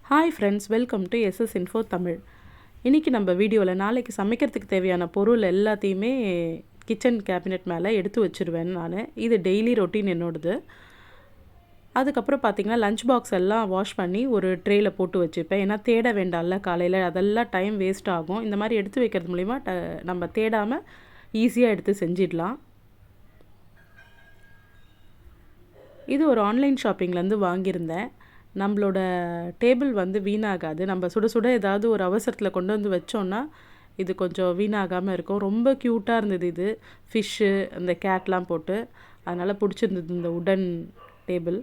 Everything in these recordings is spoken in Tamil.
Hi friends, welcome to SS info Tamil. இன்றைக்கி நம்ம வீடியோவில் நாளைக்கு சமைக்கிறதுக்கு தேவையான பொருள் எல்லாத்தையுமே கிச்சன் கேபினெட் மேலே எடுத்து வச்சுருவேன். நான் இது டெய்லி ரொட்டீன் என்னோடது. அதுக்கப்புறம் பார்த்திங்கன்னா லஞ்ச் பாக்ஸ் எல்லாம் வாஷ் பண்ணி ஒரு ட்ரேயில் போட்டு வச்சுப்பேன். ஏன்னா தேட வேண்டாம்ல காலையில், அதெல்லாம் டைம் வேஸ்ட் ஆகும். இந்த மாதிரி எடுத்து வைக்கிறது மூலிமா நம்ம தேடாமல் ஈஸியாக எடுத்து செஞ்சிடலாம். இது ஒரு ஆன்லைன் ஷாப்பிங்லேருந்து வாங்கியிருந்தேன். நம்மளோட டேபிள் வீணாகாது. நம்ம சுட சுட ஏதாவது ஒரு அவசரத்தில் கொண்டு வந்து வச்சோன்னா இது கொஞ்சம் வீணாகாமல் இருக்கும். ரொம்ப க்யூட்டாக இருந்தது இது. ஃபிஷ்ஷு, அந்த கேட்லாம் போட்டு, அதனால் பிடிச்சிருந்தது இந்த உடன் டேபிள்.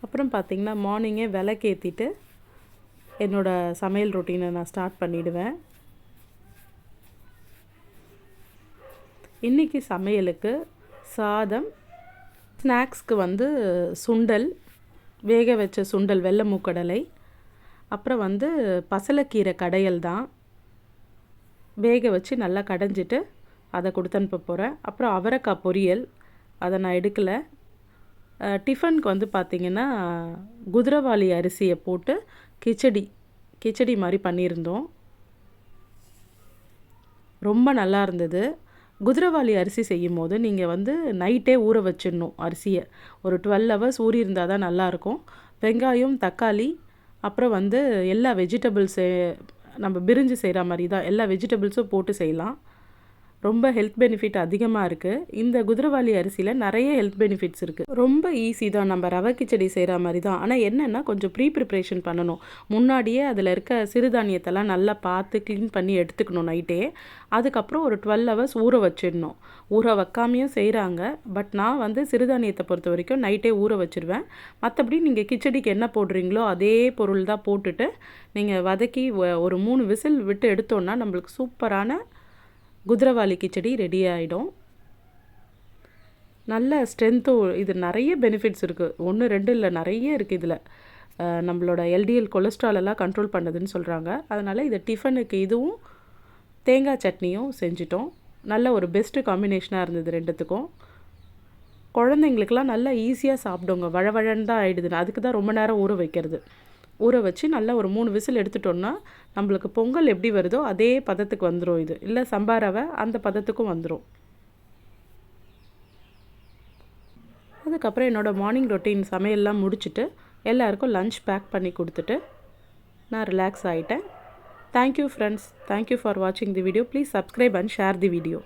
அப்புறம் பார்த்திங்கன்னா மார்னிங்கே விளக்கேற்றிட்டு என்னோடய சமையல் ரொட்டீனை நான் ஸ்டார்ட் பண்ணிவிடுவேன். இன்றைக்கி சமையலுக்கு சாதம், ஸ்நாக்ஸ்க்கு சுண்டல், வேக வச்ச சுண்டல், வெள்ளை மூக்கடலை, அப்புறம் பசலைக்கீரை கடையல் தான். வேக வச்சு நல்லா கடைஞ்சிட்டு அதை கொடுத்து அனுப்ப போகிறேன். அப்புறம் அவரைக்காய் பொரியல், அதை நான் எடுக்கலை. டிஃபனுக்கு பார்த்திங்கன்னா குதிரைவாலி அரிசியை போட்டு கிச்சடி மாதிரி பண்ணியிருந்தோம். ரொம்ப நல்லா இருந்தது. குதிரைவாலி அரிசி செய்யும் போது நீங்கள் நைட்டே ஊற வச்சிடணும் அரிசியை. ஒரு 12 ஹவர்ஸ் ஊறி இருந்தால் தான் நல்லாயிருக்கும். வெங்காயம், தக்காளி, அப்புறம் எல்லா வெஜிடபிள்ஸு, நம்ம பிரிஞ்சு செய்கிற மாதிரி தான் எல்லா வெஜிடபிள்ஸும் போட்டு செய்யலாம். ரொம்ப ஹெல்த் பெனிஃபிட் அதிகமாக இருக்குது. இந்த குதிரைவாலி அரிசியில் நிறைய ஹெல்த் பெனிஃபிட்ஸ் இருக்குது. ரொம்ப ஈஸி தான், நம்ம ரவை கிச்சடி செய்கிற மாதிரி தான். ஆனால் என்னென்னா கொஞ்சம் ப்ரிப்ரேஷன் பண்ணணும். முன்னாடியே அதில் இருக்க சிறுதானியத்தெல்லாம் நல்லா பார்த்து க்ளீன் பண்ணி எடுத்துக்கணும் நைட்டே. அதுக்கப்புறம் ஒரு 12 ஹவர்ஸ் ஊற வச்சிடணும். ஊற வைக்காமையும் செய்கிறாங்க. பட் நான் சிறுதானியத்தை பொறுத்த வரைக்கும் நைட்டே ஊற வச்சுருவேன். மற்றபடி நீங்கள் கிச்சடிக்கு என்ன போடுறீங்களோ அதே பொருள் தான் போட்டுட்டு நீங்கள் வதக்கி ஒரு 3 விசில் விட்டு எடுத்தோன்னா நம்மளுக்கு சூப்பரான குதிரைவாலி கிச்சடி ரெடி ஆகிடும். நல்ல ஸ்ட்ரென்த்தும், இது நிறைய பெனிஃபிட்ஸ் இருக்குது. 1 2 இல்லை, நிறைய இருக்குது இதில். நம்மளோட எல்டிஎல் கொலஸ்ட்ரால் எல்லாம் கண்ட்ரோல் பண்ணுதுன்னு சொல்கிறாங்க. அதனால் இதை டிஃபனுக்கு இதுவும் தேங்காய் சட்னியும் செஞ்சிட்டோம். நல்ல ஒரு பெஸ்ட்டு காம்பினேஷனாக இருந்தது ரெண்டுத்துக்கும். குழந்தைங்களுக்கெல்லாம் நல்லா ஈஸியாக சாப்பிடுங்க. வழவழன்னு தான் ஆகிடுதுன்னு, அதுக்கு தான் ரொம்ப நேரம் ஊற வைக்கிறது. ஊற வச்சு நல்லா ஒரு 3 விசில் எடுத்துட்டோன்னா நம்மளுக்கு பொங்கல் எப்படி வருதோ அதே பதத்துக்கு வந்துடும். இது இல்லை சம்பா ரவை, அந்த பதத்துக்கும் வந்துடும். அதுக்கப்புறம் என்னோடய மார்னிங் ரொட்டீன் சமையல்லாம் முடிச்சுட்டு எல்லாருக்கும் லஞ்ச் பேக் பண்ணி கொடுத்துட்டு நான் ரிலாக்ஸ் ஆகிட்டேன். Thank you friends. தேங்க்யூ ஃபார் வாட்சிங் the video. Please subscribe and share the video.